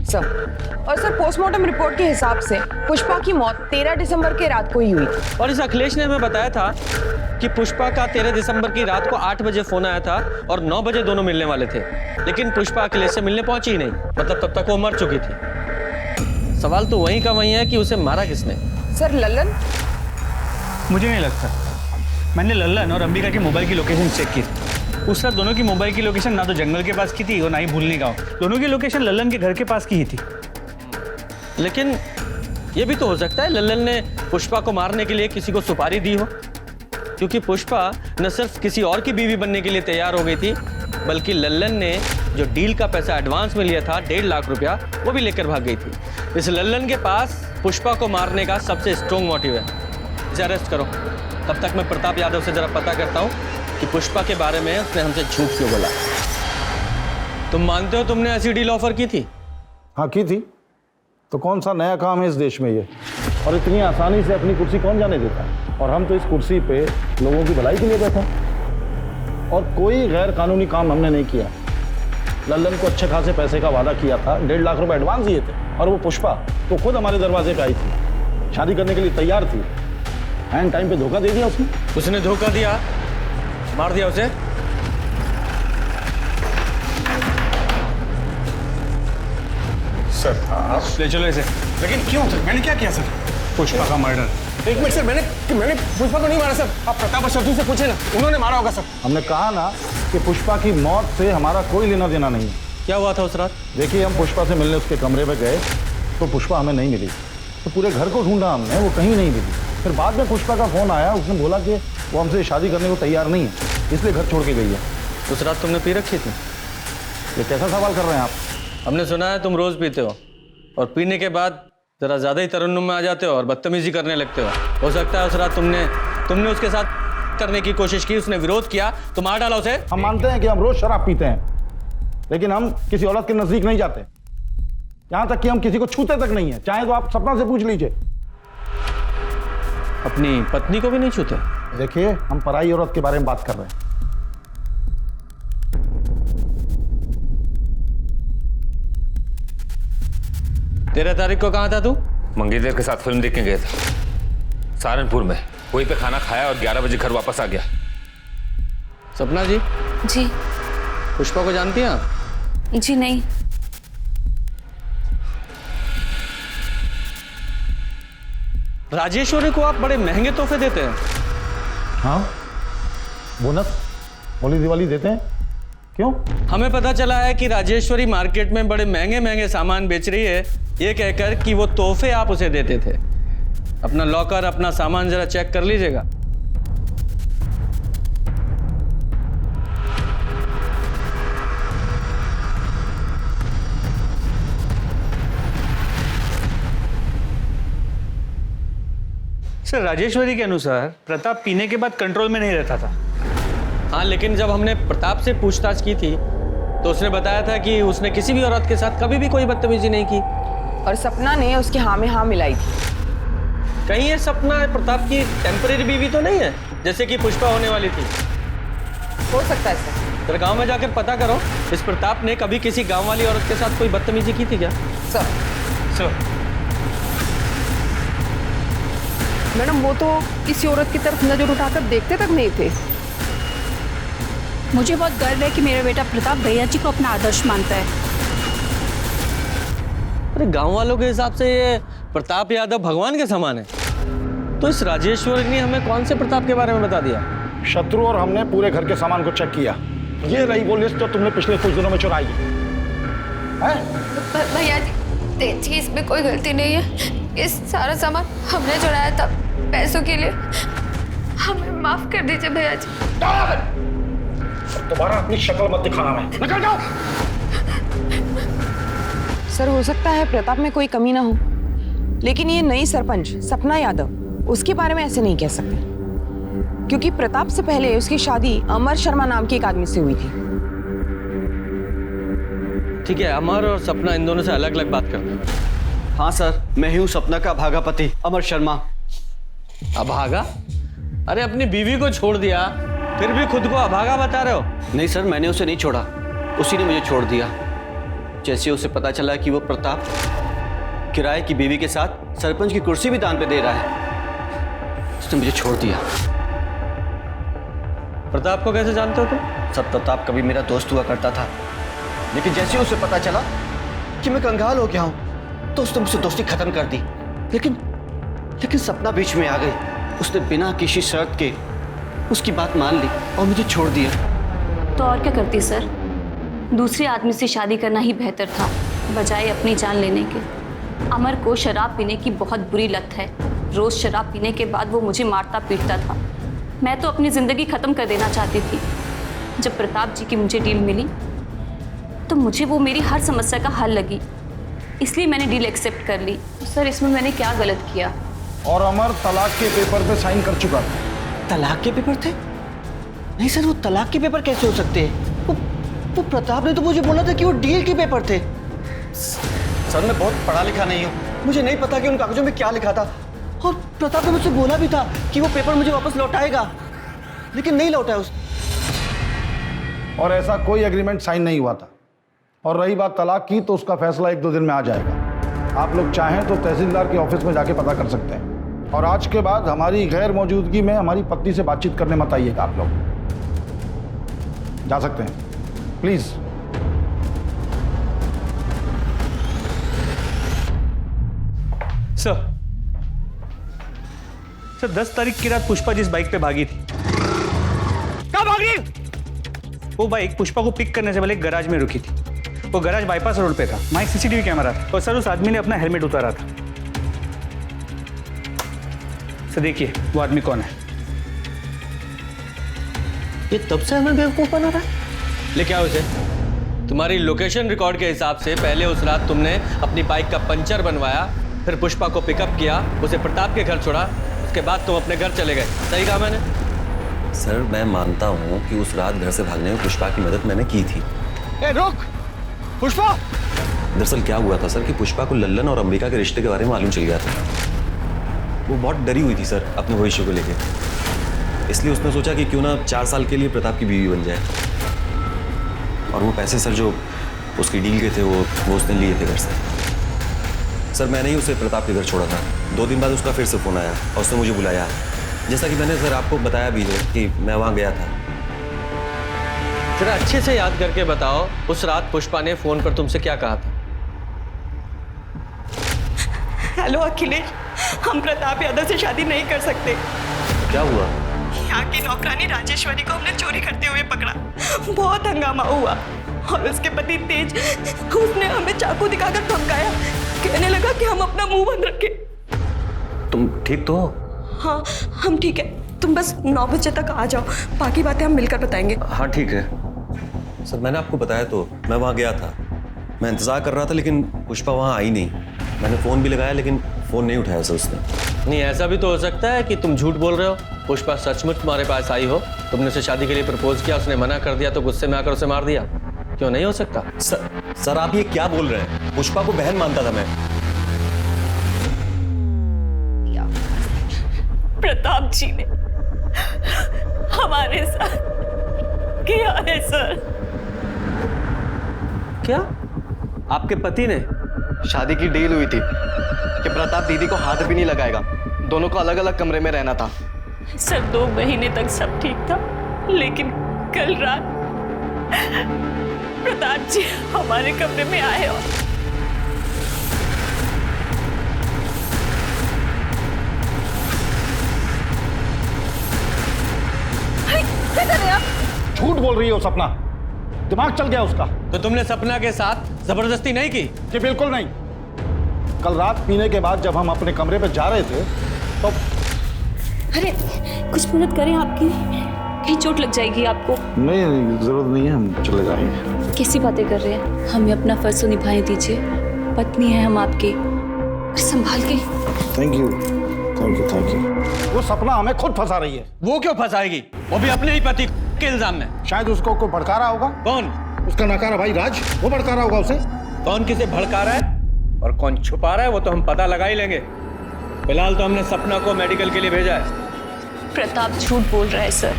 सर, और सर पोस्टमार्टम रिपोर्ट के हिसाब से पुष्पा की मौत 13 दिसंबर की रात को ही हुई थी। और इस अखिलेश ने हमें बताया था कि पुष्पा का 13 दिसंबर की रात को 8 बजे फोन आया था और 9 बजे दोनों मिलने वाले थे, लेकिन पुष्पा अखिलेश से मिलने पहुंची ही नहीं, मतलब तब तक वो मर चुकी थी। सवाल तो वहीं का वहीं है कि उसे मारा किसने? सर लल्लन? मुझे नहीं लगता। मैंने लल्लन और अंबिका की मोबाइल की लोकेशन चेक की। उस रात दोनों की मोबाइल की लोकेशन ना तो जंगल के पास की थी और ना ही भूलनी गांव। दोनों की लोकेशन लल्लन के घर के पास की ही थी। लेकिन ये भी तो हो सकता है लल्लन ने पुष्पा को मारने के लिए किसी को सुपारी दी हो, क्योंकि पुष्पा न सिर्फ किसी और की बीवी बनने के लिए तैयार हो गई थी, बल्कि लल्लन ने जो डील का पैसा एडवांस में लिया था 1.5 लाख रुपया, वो भी लेकर भाग गई थी। इस लल्लन के पास पुष्पा को मारने का सबसे स्ट्रॉन्ग मोटिव है। इसे अरेस्ट करो। तब तक मैं प्रताप यादव से जरा पता करता हूँ कि पुष्पा के बारे में उसने हमसे झूठ क्यों बोला। तुम मानते हो तुमने ऐसी डील ऑफर की थी? हाँ की थी। तो कौन सा नया काम है इस देश में ये? और इतनी आसानी से अपनी कुर्सी कौन जाने देता है? और हम तो इस कुर्सी पे लोगों की भलाई के लिए बैठे हैं और कोई गैर कानूनी काम हमने नहीं किया। लल्लन को अच्छे खासे पैसे का वादा किया था, 1.5 लाख रुपए एडवांस दिए थे, और वो पुष्पा तो खुद हमारे दरवाजे पे आई थी, शादी करने के लिए तैयार थी। एंड टाइम पे धोखा दे दिया उसने। उसने धोखा दिया, मार दिया उसे। सर आप ले चलो इसे। लेकिन क्यों सर? मैंने क्या किया सर? पुष्पा का मर्डर। एक मिनट सर, मैंने पुष्पा को नहीं मारा सर। आप प्रताप और शत्रु से पूछे ना, उन्होंने मारा होगा सर। हमने कहा ना कि पुष्पा की मौत से हमारा कोई लेना देना नहीं है। क्या हुआ था उस रात? देखिए, हम पुष्पा से मिलने उसके कमरे पे गए तो पुष्पा हमें नहीं मिली, तो पूरे घर को ढूंढा हमने, वो कहीं नहीं मिली। फिर बाद में पुष्पा का फोन आया, उसने बोला कि वो हमसे शादी करने को तैयार नहीं है, इसलिए घर छोड़ के गई है। उस रात तुमने पी रखी थी? ये कैसा सवाल कर रहे हैं आप? हमने सुना है तुम रोज पीते हो और पीने के बाद जरा ज्यादा ही तरन्नुम में आ जाते हो और बदतमीजी करने लगते हो सकता है उस रात तुमने उसके साथ करने की कोशिश की, उसने विरोध किया तो मार डाला उसे। हम मानते हैं कि हम रोज शराब पीते हैं, लेकिन हम किसी औरत के नजदीक नहीं जाते, यहां तक कि हम किसी को छूते तक नहीं है। चाहे तो आप सपना से पूछ लीजिए। अपनी पत्नी को भी नहीं छूते? देखिए, हम पराई औरत के बारे में बात कर रहे हैं। तेरह तारीख को कहाँ था तू? मंगेतर के साथ फिल्म देखने गया था सहारनपुर में। वहीं पे खाना खाया और 11 बजे घर वापस आ गया। सपना जी? जी। पुष्पा को जानती हैं आप? जी नहीं। राजेश्वरी को आप बड़े महंगे तोहफे देते हैं। हाँ, बोनस, होली दिवाली देते हैं। क्यों? हमें पता चला है कि राजेश्वरी मार्केट में बड़े महंगे महंगे सामान बेच रही है, ये कहकर कि वो तोहफे आप उसे देते थे। अपना लॉकर, अपना सामान जरा चेक कर लीजिएगा। सर, राजेश्वरी के अनुसार प्रताप पीने के बाद कंट्रोल में नहीं रहता था। हाँ, लेकिन जब हमने प्रताप से पूछताछ की थी तो उसने बताया था कि उसने किसी भी औरत के साथ कभी भी कोई बदतमीजी नहीं की। और सपना ने उसके हाँ में हाँ मिलाई थी। कहीं ये सपना प्रताप की टेम्परेरी बीवी तो नहीं है, जैसे कि पुष्पा होने वाली थी? हो सकता है सर। तो गांव में जाकर पता करो, इस प्रताप ने कभी किसी गांव वाली औरत के साथ कोई बदतमीजी की थी क्या? सर मैडम, वो तो किसी औरत की तरफ नजर उठाकर देखते तक नहीं थे। मुझे बहुत गर्व है कि मेरा बेटा प्रताप भैया जी को अपना आदर्श मानता है। अरे गांव वालों के हिसाब से ये प्रताप यादव भगवान के समान है, तो इस राजेश्वरी ने हमें कौन से प्रताप के बारे में बता दिया? शत्रु और हमने पूरे घर के सामान को चेक किया। ये रही वो लिस्ट जो तुमने पिछले कुछ दिनों में चुराई है। भैया जी, इसमें कोई गलती नहीं है। ये सारा सामान हमने चुराया था पैसों के लिए। हमें माफ कर दीजिए भैया जी। दोबारा अपनी शक्ल मत दिखाना, मैं निकल जाओ। सर, हो सकता है प्रताप में कोई कमी ना हो, लेकिन ये नई सरपंच सपना यादव, उसके बारे में ऐसे नहीं कह सकते, क्योंकि प्रताप से पहले उसकी शादी अमर शर्मा नाम के एक आदमी से हुई थी। ठीक है, अमर और सपना इन दोनों से अलग अलग बात करते हैं। हाँ सर, मैं ही हूँ सपना का अभागा पति अमर शर्मा। अभागा? अरे अपनी बीवी को छोड़ दिया, फिर भी खुद को अभागा बता रहे हो? नहीं सर, मैंने उसे नहीं छोड़ा, उसी ने मुझे छोड़ दिया। जैसे उसे पता चला कि वो प्रताप किराए की बीवी के साथ सरपंच की कुर्सी भी दान पे दे रहा है, उसने मुझे छोड़ दिया। प्रताप को कैसे जानते हो तुम? सब प्रताप कभी मेरा दोस्त हुआ करता था, लेकिन जैसे उसे पता चला कि मैं कंगाल हो गया हूं तो उसने मुझसे दोस्ती खत्म कर दी। लेकिन सपना बीच में आ गई। उसने बिना किसी शर्त के उसकी बात मान ली और मुझे छोड़ दिया। तो और क्या करती सर, दूसरे आदमी से शादी करना ही बेहतर था बजाय अपनी जान लेने के। अमर को शराब पीने की बहुत बुरी लत है। रोज शराब पीने के बाद वो मुझे मारता पीटता था। मैं तो अपनी ज़िंदगी ख़त्म कर देना चाहती थी। जब प्रताप जी की मुझे डील मिली तो मुझे वो मेरी हर समस्या का हल लगी, इसलिए मैंने डील एक्सेप्ट कर ली। सर इसमें मैंने क्या गलत किया? और अमर तलाक के पेपर पे साइन कर चुका था। तलाक के पेपर थे? नहीं सर, वो तलाक के पेपर कैसे हो सकते हैं? वो प्रताप ने तो मुझे बोला था कि वो डील के पेपर थे। सर मैं बहुत पढ़ा लिखा नहीं हूँ, मुझे नहीं पता कि उन कागजों में क्या लिखा था। और प्रताप ने मुझसे बोला भी था कि वो पेपर मुझे वापस लौटाएगा, लेकिन नहीं लौटाया उसने। और ऐसा कोई एग्रीमेंट साइन नहीं हुआ था। और रही बात तलाक की, तो उसका फैसला 1-2 दिन में आ जाएगा। आप लोग चाहें तो तहसीलदार के ऑफिस में जाके पता कर सकते हैं। और आज के बाद हमारी गैर मौजूदगी में हमारी पत्नी से बातचीत करने मत आइएगा। आप लोग जा सकते हैं, प्लीज। सर 10 तारीख की रात पुष्पा जिस बाइक पे भागी थी, कहाँ भागी? वो बाइक पुष्पा को पिक करने से पहले एक गैराज में रुकी थी। वो गैराज बाईपास रोड पे था, वहाँ एक सीसीटीवी कैमरा था। और सर उस आदमी ने अपना हेलमेट उतारा था। सर देखिए वो आदमी कौन है। ये तब से हमें बेवकूफ बना रहा है। लेके आओ इसे। तुम्हारी लोकेशन रिकॉर्ड के हिसाब से पहले उस रात तुमने अपनी बाइक का पंचर बनवाया, फिर पुष्पा को पिकअप किया, उसे प्रताप के घर छोड़ा, उसके बाद तुम अपने घर चले गए। सही कहा मैंने? सर मैं मानता हूँ कि उस रात घर से भागने में पुष्पा की मदद मैंने की थी। ए रुक पुष्पा! दरअसल क्या हुआ था सर कि पुष्पा को लल्लन और अंबिका के रिश्ते के बारे में मालूम चल गया था। वो बहुत डरी हुई थी सर अपने भविष्य को लेकर, इसलिए उसने सोचा कि क्यों ना 4 साल के लिए प्रताप की बीवी बन जाए। और वो पैसे सर जो उसकी डील के थे वो उसने लिए थे घर से। सर मैंने ही उसे प्रताप के घर छोड़ा था। 2 दिन बाद उसका फिर से फ़ोन आया और उसने मुझे बुलाया, जैसा कि मैंने सर आपको बताया भी है कि मैं वहाँ गया था। जरा अच्छे से याद करके बताओ, उस रात पुष्पा ने फोन पर तुमसे क्या कहा था? हेलो अखिलेश, हम प्रताप यादव से शादी नहीं कर सकते। क्या हुआ? यहाँ की नौकरानी राजेश्वरी को हमने चोरी करते हुए पकड़ा। बहुत हंगामा हुआ और उसके पति तेज, उसने हमें चाकू दिखाकर धमकाया, कहने लगा कि हम अपना मुंह बंद रखें। तुम ठीक तो हो? हाँ हम ठीक है, तुम बस 9 बजे तक आ जाओ, बाकी बातें हम मिलकर बताएंगे। हाँ ठीक है सर, मैंने आपको बताया तो मैं वहाँ गया था, मैं इंतज़ार कर रहा था, लेकिन पुष्पा वहाँ आई नहीं। मैंने फ़ोन भी लगाया लेकिन फ़ोन नहीं उठाया सर उसने। नहीं, ऐसा भी तो हो सकता है कि तुम झूठ बोल रहे हो। पुष्पा सचमुच तुम्हारे पास आई हो, तुमने उसे शादी के लिए प्रपोज किया, उसने मना कर दिया तो गुस्से में आकर उसे मार दिया। क्यों नहीं हो सकता? सर आप ये क्या बोल रहे हैं? पुष्पा को बहन मानता था मैं। प्रताप जी ने हमारे साथ किया है सर। क्या? आपके पति ने? शादी की डील हुई थी कि प्रताप दीदी को हाथ भी नहीं लगाएगा, दोनों को अलग अलग कमरे में रहना था। सर 2 महीने तक सब ठीक था, लेकिन कल रात प्रताप जी हमारे कमरे में आए और झूठ बोल रही हो सपना, दिमाग चल गया उसका। तो तुमने सपना के साथ जबरदस्ती नहीं की? जी बिल्कुल नहीं। कल रात पीने के बाद जब हम अपने कमरे पे जा रहे थे तो अरे कुछ मदद करें आपकी, कहीं चोट लग जाएगी आपको। नहीं जरूरत नहीं है, हम चले जाएंगे। कैसी बातें कर रहे हैं? हमें अपना फर्ज तो निभाने दीजिए, पत्नी है हम आपकी, संभाल के। Thank you thank you thank you. वो सपना हमें खुद फंसा रही है। वो क्यों फंसाएगी? वो भी अपने ही पति के इल्जाम में। शायद उसको कोई भड़का रहा होगा। कौन? उसका नकारा भाई राज, वो भड़का रहा होगा उसे। कौन किसे भड़का रहा है और कौन छुपा रहा है वो तो हम पता लगा ही लेंगे। फिलहाल तो हमने सपना को मेडिकल के लिए भेजा है। प्रताप झूठ बोल रहा है सर,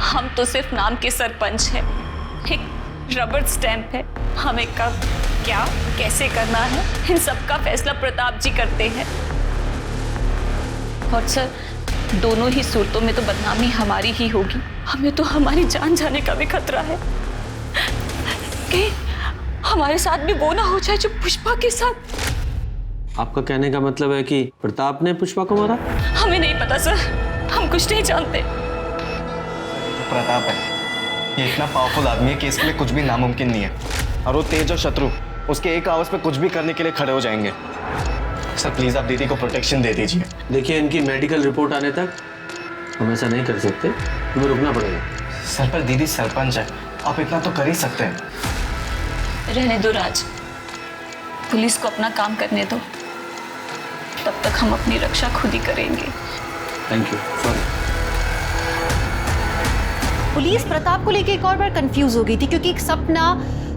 हम तो सिर्फ नाम के सरपंच हैं, एक रबर स्टैंप है, हमें कब क्या कैसे करना है, इन सब का फैसला प्रताप जी करते हैं। और सर, दोनों ही सूरतों में तो बदनामी हमारी ही होगी। हमें तो हमारी जान जाने का भी खतरा है कि हमारे साथ भी वो ना हो जाए जो पुष्पा के साथ। आपका कहने का मतलब है कि प्रताप ने पुष्पा को मारा? हमें नहीं पता सर, हम कुछ नहीं जानते। प्रताप है, ये इतना पावरफुल आदमी है कि इसके लिए कुछ भी नामुमकिन नहीं है। और वो तेज और शत्रु उसके एक आवाज पे कुछ भी करने के लिए खड़े हो जाएंगे। सर प्लीज आप दीदी को प्रोटेक्शन दे दीजिए। देखिए, इनकी मेडिकल रिपोर्ट आने तक हम ऐसा नहीं कर सकते, हमें रुकना पड़ेगा। सर पर दीदी सरपंच है, आप इतना तो कर ही सकते हैं। रहने दो राज, पुलिस को अपना काम करने दो, तब तक हम अपनी रक्षा खुद ही करेंगे। Thank you. Sorry. Police Pratap को लेकर एक और बार कंफ्यूज हो गई थी, क्योंकि सपना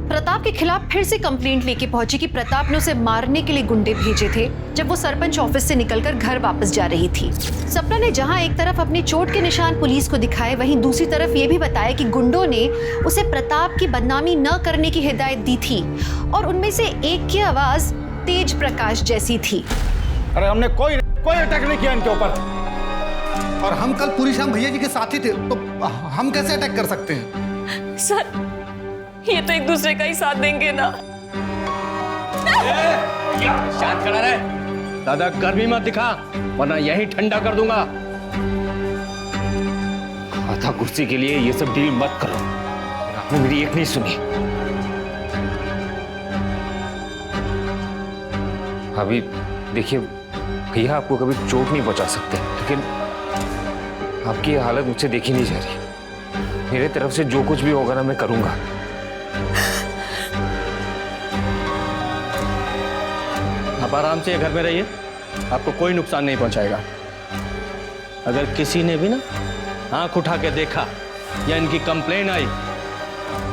प्रताप के खिलाफ फिर से कंप्लेंट लेके पहुंची कि प्रताप ने उसे मारने के लिए गुंडे भेजे थे जब वो सरपंच ऑफिस से निकलकर घर वापस जा रही थी। सपना ने जहां एक तरफ अपने चोट के निशान पुलिस को दिखाए, वहीं दूसरी तरफ ये भी बताया कि गुंडों ने उसे प्रताप की बदनामी न करने की हिदायत दी थी और उनमें से एक की आवाज तेज प्रकाश जैसी थी। अरे हमने कोई अटैक नहीं किया इनके ऊपर। और हम कल पूरी शाम भैया जी के साथ ही थे, तो हम कैसे अटैक कर सकते हैं? सर, ये तो एक दूसरे का ही साथ देंगे ना। शांत खड़ा रहे, ज्यादा गर्मी मत दिखा वरना यही ठंडा कर दूंगा। आधा कुर्सी के लिए ये सब डील मत करो, आपने मेरी एक नहीं सुनी। अभी देखिए, भैया आपको कभी चोट नहीं पहुंचा सकते, लेकिन आपकी ये हालत मुझसे देखी नहीं जा रही। मेरे तरफ से जो कुछ भी होगा ना, मैं करूंगा। आप आराम से घर में रहिए, आपको कोई नुकसान नहीं पहुंचाएगा। अगर किसी ने भी ना आंख उठा के देखा या इनकी कंप्लेन आई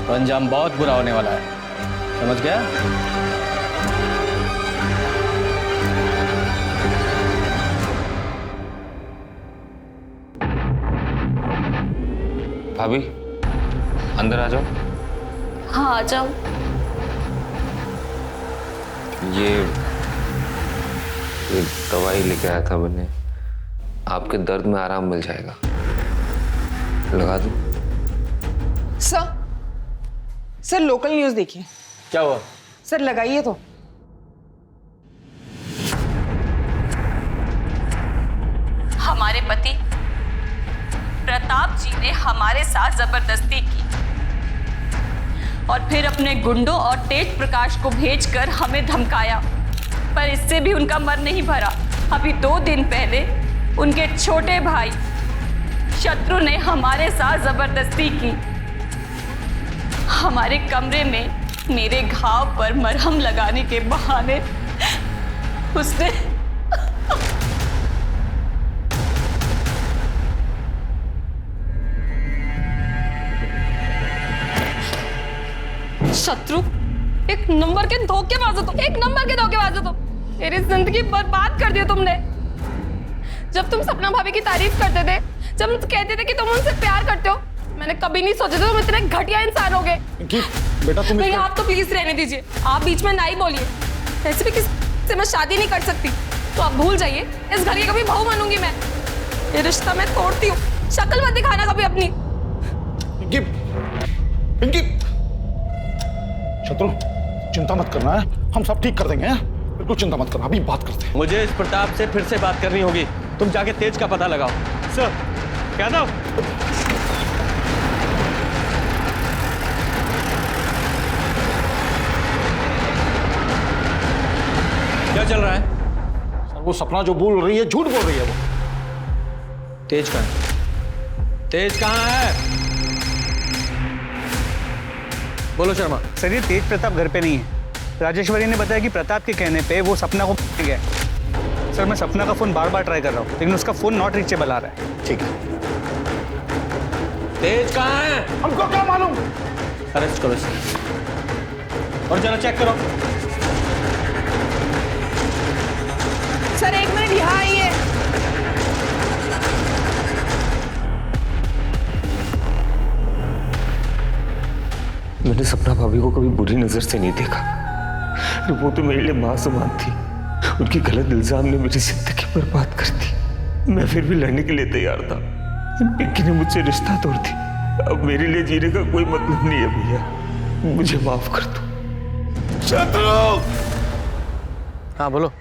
तो अंजाम बहुत बुरा होने वाला है, समझ गया? भाभी अंदर आ जाओ। हाँ आ जाओ। ये दवाई लेके आया था मैंने, आपके दर्द में आराम मिल जाएगा, लगा दूं? सर लोकल न्यूज़ देखिए। क्या हुआ? सर लगाइए तो। हमारे पति प्रताप जी ने हमारे साथ जबरदस्ती की और फिर अपने गुंडों और तेज प्रकाश को भेजकर हमें धमकाया, पर इससे भी उनका मन नहीं भरा। अभी 2 दिन पहले उनके छोटे भाई शत्रु ने हमारे साथ जबरदस्ती की। हमारे कमरे में मेरे घाव पर मरहम लगाने के बहाने उसने शत्रु एक नंबर के धोखेबाज हो तुम, एक नंबर के धोखेबाज हो तुम। मेरी जिंदगी बर्बाद कर दी तुमने। जब तुम सपना भाभी की तारीफ करते थे, जब तुम कहते थे कि तुम उनसे प्यार करते हो, मैंने कभी नहीं सोचा था तुम इतने घटिया इंसान हो गए। बेटा तुम नहीं, आप तो प्लीज रहने दीजिए, आप बीच में ना ही बोलिए। वैसे भी किसी से मैं शादी नहीं कर सकती, तो आप भूल जाइए। इस घर की कभी बहू बनूंगी मैं। ये रिश्ता मैं तोड़ती हूँ, शक्ल मत दिखाना कभी अपनी। पिंकी, शत्रु चिंता मत करना है, हम सब ठीक कर देंगे। बिल्कुल चिंता मत करना, अभी बात करते हैं। मुझे इस प्रताप से फिर से बात करनी होगी, तुम जाके तेज का पता लगाओ। सर क्या नाम? क्या चल रहा है? सर वो सपना जो बोल रही है झूठ बोल रही है। वो तेज कहाँ है? तेज कहाँ है? बोलो शर्मा। सर ये तेज प्रताप घर पे नहीं है। राजेश्वरी ने बताया कि प्रताप के कहने पे वो सपना को गया। सर मैं सपना का फोन बार बार ट्राई कर रहा हूँ, लेकिन उसका फोन नॉट रीचेबल आ रहा है। ठीक है। तेज कहाँ है? हमको क्या मालूम? अरेस्ट करो सर और जरा चेक करो। सर 1 मिनट यहाँ आइए। मैंने सपना भाभी को कभी बुरी नजर से नहीं देखा, वो तो मेरे लिए माँ समान थी। उनकी गलत इल्जाम ने मेरी जिंदगी बर्बाद कर दी। मैं फिर भी लड़ने के लिए तैयार था। पिंकी ने मुझसे रिश्ता तोड़ दी। अब मेरे लिए जीने का कोई मतलब नहीं है भैया, मुझे माफ कर दो। शत्रु! हाँ बोलो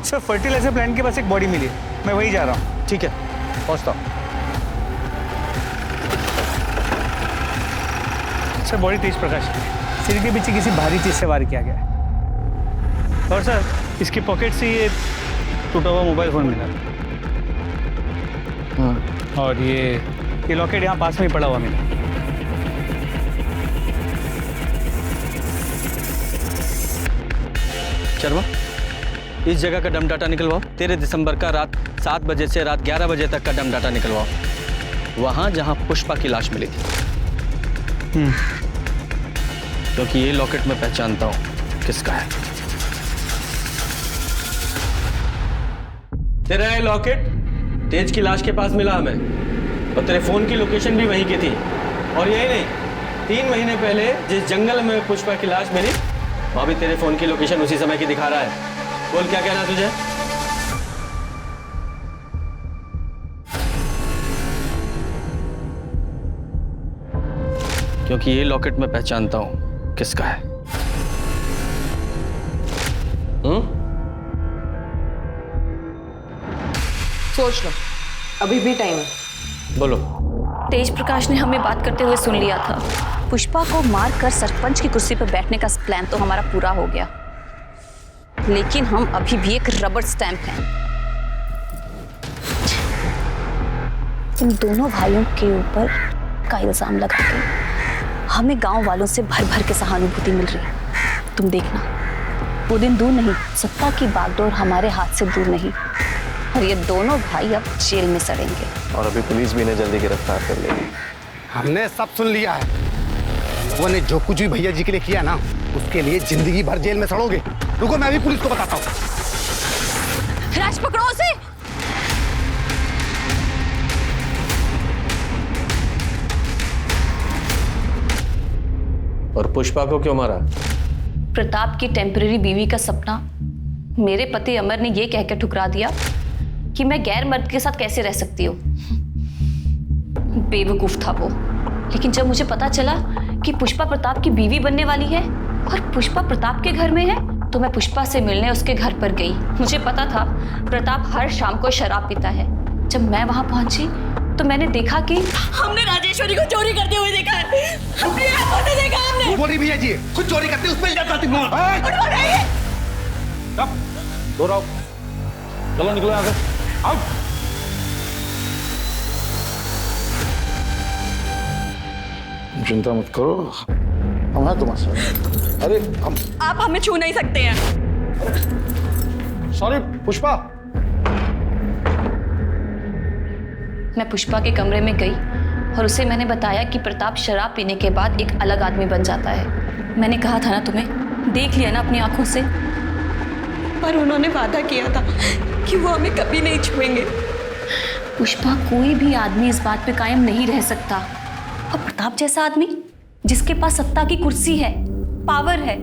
सर। फर्टिलाइजर प्लांट के पास एक बॉडी मिली, मैं वही जा रहा हूँ। ठीक है, पहुंचता हूँ। सर बॉडी तेज प्रकाश की, सिर के पीछे किसी भारी चीज से वार किया गया है। और सर इसकी पॉकेट से ये टूटा हुआ मोबाइल फोन मिला। और ये लॉकेट यहाँ पास में ही पड़ा हुआ मिला। शर्मा, इस जगह का डम डाटा निकलवाओ। 13 दिसंबर का रात 7 बजे से रात 11 बजे तक का डम डाटा निकलवाओ, वहां जहां पुष्पा की लाश मिली थी। क्योंकि ये लॉकेट मैं पहचानता हूं किसका है। तेरा ये लॉकेट तेज की लाश के पास मिला हमें, और तेरे फोन की लोकेशन भी वहीं की थी। और यही नहीं, 3 महीने पहले जिस जंगल में पुष्पा की लाश मिली, वहां भी तेरे फोन की लोकेशन उसी समय की दिखा रहा है। बोल क्या कहना तुझे? क्योंकि ये लॉकेट मैं पहचानता हूं किसका है। सोच लो, अभी भी टाइम है। बोलो। तेज प्रकाश ने हमें बात करते हुए सुन लिया था। पुष्पा को मारकर सरपंच की कुर्सी पर बैठने का प्लान तो हमारा पूरा हो गया, लेकिन हम अभी भी एक रबर स्टैंप हैं। इन दोनों भाइयों के ऊपर का इल्जाम लगा के हमें गांव वालों से भर भर के सहानुभूति मिल रही है। तुम देखना, वो दिन दूर नहीं, सत्ता की बागडोर हमारे हाथ से दूर नहीं, और ये दोनों भाई अब जेल में सड़ेंगे। और अभी पुलिस भी इन्हें जल्दी गिरफ्तार कर लेगी। हमने सब सुन लिया है। वो ने जो कुछ भी भैया जी के लिए किया ना, उसके लिए जिंदगी भर जेल में सड़ोगे। रुको, मैं भी पुलिस को बताता हूँ। राज, पकड़ो उसे। और पुष्पा को क्यों मारा? प्रताप की टेम्परेरी बीवी का सपना मेरे पति अमर ने यह कहकर ठुकरा दिया कि मैं गैर मर्द के साथ कैसे रह सकती हूँ। बेवकूफ था वो। लेकिन जब मुझे पता चला कि पुष्पा प्रताप की बीवी बनने वाली है और पुष्पा प्रताप के घर में है, तो मैं पुष्पा से मिलने उसके घर पर गई। मुझे पता था प्रताप हर शाम को शराब पीता है। जब मैं वहां पहुंची तो मैंने देखा कि हमने राजेश्वरी को चोरी करते हुए देखा है। अपनी आंखों से देखा हमने। बोली भैया जी, खुद चोरी करते उस पे इल्जाम लगाती हूं। दोहराओ, चलो निकलो यहाँ से, आओ। चिंता मत करो, हम हैं तुम्हारे साथ। अरे हम, आप हमें छू नहीं सकते हैं। सॉरी पुष्पा। मैं पुष्पा के कमरे में गई और उसे मैंने बताया कि प्रताप शराब पीने के बाद एक अलग आदमी बन जाता है। मैंने कहा था ना तुम्हें, देख लिया ना अपनी आंखों से। पर उन्होंने वादा किया था कि वो हमें कभी नहीं छुएंगे। पुष्पा, कोई भी आदमी इस बात पे कायम नहीं रह सकता। और प्रताप जैसा आदमी जिसके पास सत्ता की कुर्सी है, पावर है,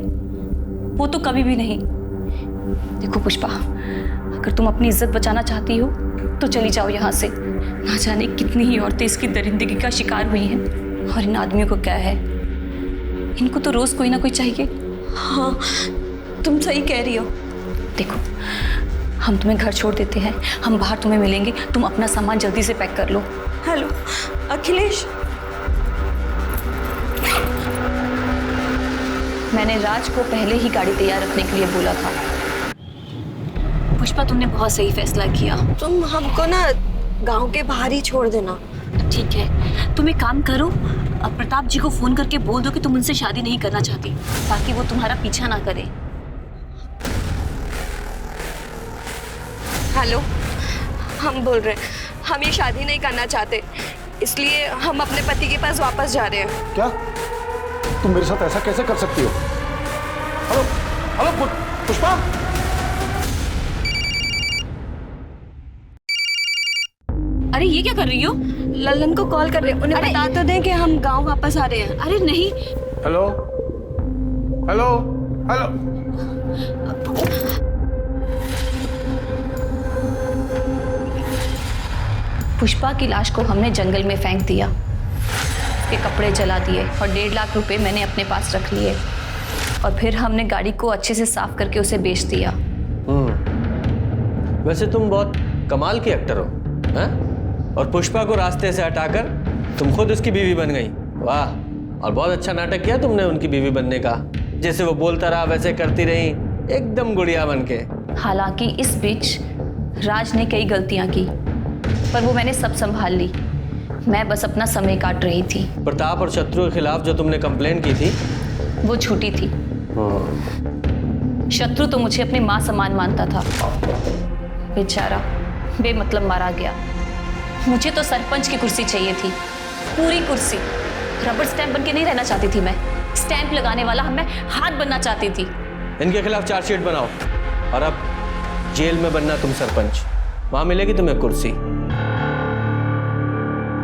वो तो कभी भी नहीं। देखो पुष्पा, अगर तुम अपनी इज्जत बचाना चाहती हो तो चली जाओ यहाँ से। ना जाने कितनी ही औरतें इसकी दरिंदगी का शिकार हुई हैं, और इन आदमियों को क्या है, इनको तो रोज कोई ना कोई चाहिए। हाँ, तुम सही कह रही हो। देखो, हम तुम्हें घर छोड़ देते हैं, हम बाहर तुम्हें मिलेंगे। तुम अपना सामान जल्दी से पैक कर लो। हेलो अखिलेश, मैंने राज को पहले ही गाड़ी तैयार रखने के लिए बोला था। पुष्पा, तुमने बहुत सही फैसला किया। तुम हमको ना गांव के बाहर ही छोड़ देना। ठीक है, तुम एक काम करो, अब प्रताप जी को फोन करके बोल दो कि तुम उनसे शादी नहीं करना चाहती, ताकि वो तुम्हारा पीछा ना करे। हेलो, हम बोल रहे हैं, हम ये शादी नहीं करना चाहते, इसलिए हम अपने पति के पास वापस जा रहे हैं। क्या तुम मेरे साथ ऐसा कैसे कर सकती हो? Hello hello Pushpa. अरे ये क्या कर रही हो? लल्लन को कॉल कर रहे हैं, उन्हें बता तो दें कि हम गांव वापस आ रहे हैं। अरे नहीं। हेलो हेलो हेलो पुष्पा की लाश को हमने जंगल में फेंक दिया, उसके कपड़े जला दिए और 1.5 लाख रुपए मैंने अपने पास रख लिए और फिर हमने गाड़ी को अच्छे से साफ करके उसे बेच दिया। वैसे तुम बहुत कमाल की एक्टर हो, हैं? और पुष्पा को रास्ते से हटाकर तुम खुद उसकी बीवी बन गई। वाह, और बहुत अच्छा नाटक किया तुमने उनकी बीवी बनने का। जैसे वो बोलता रहा वैसे करती रही, एकदम गुड़िया बन के। हालांकि इस बीच राज ने कई गलतियां की, पर वो मैंने सब संभाल ली। मैं बस अपना समय काट रही थी। प्रताप और शत्रु के खिलाफ जो तुमने कंप्लेन की थी वो झूठी थी। शत्रु तो मुझे अपनी माँ समान मानता था, बेचारा बेमतलब मारा गया। मुझे तो सरपंच की कुर्सी चाहिए थी, पूरी कुर्सी। रबर स्टैंप बन के नहीं रहना चाहती थी मैं, स्टैंप लगाने वाला मैं हाथ बनना चाहती थी। इनके खिलाफ चार्जशीट बनाओ और अब जेल में बनना तुम सरपंच, वहां मिलेगी तुम्हें कुर्सी।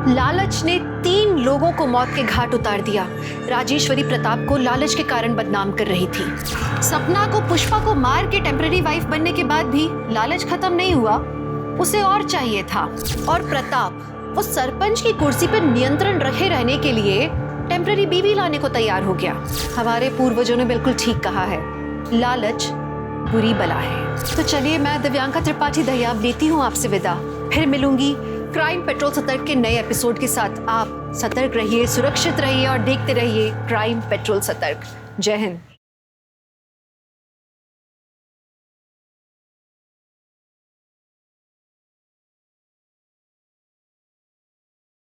लालच ने 3 लोगों को मौत के घाट उतार दिया। राजेश्वरी प्रताप को लालच के कारण बदनाम कर रही थी। सपना को पुष्पा को मार के टेम्पररी वाइफ बनने के बाद भी लालच खत्म नहीं हुआ, उसे और चाहिए था। और प्रताप उस सरपंच की कुर्सी पर नियंत्रण रखे रहने के लिए टेम्पररी बीवी लाने को तैयार हो गया। हमारे पूर्वजों ने बिल्कुल ठीक कहा है, लालच बुरी बला है। तो चलिए, मैं दिव्यांका त्रिपाठी दहियाब लेती हूँ आपसे विदा। फिर मिलूंगी क्राइम पेट्रोल सतर्क के नए एपिसोड के साथ। आप सतर्क रहिए, सुरक्षित रहिए और देखते रहिए क्राइम पेट्रोल सतर्क। जय हिंद।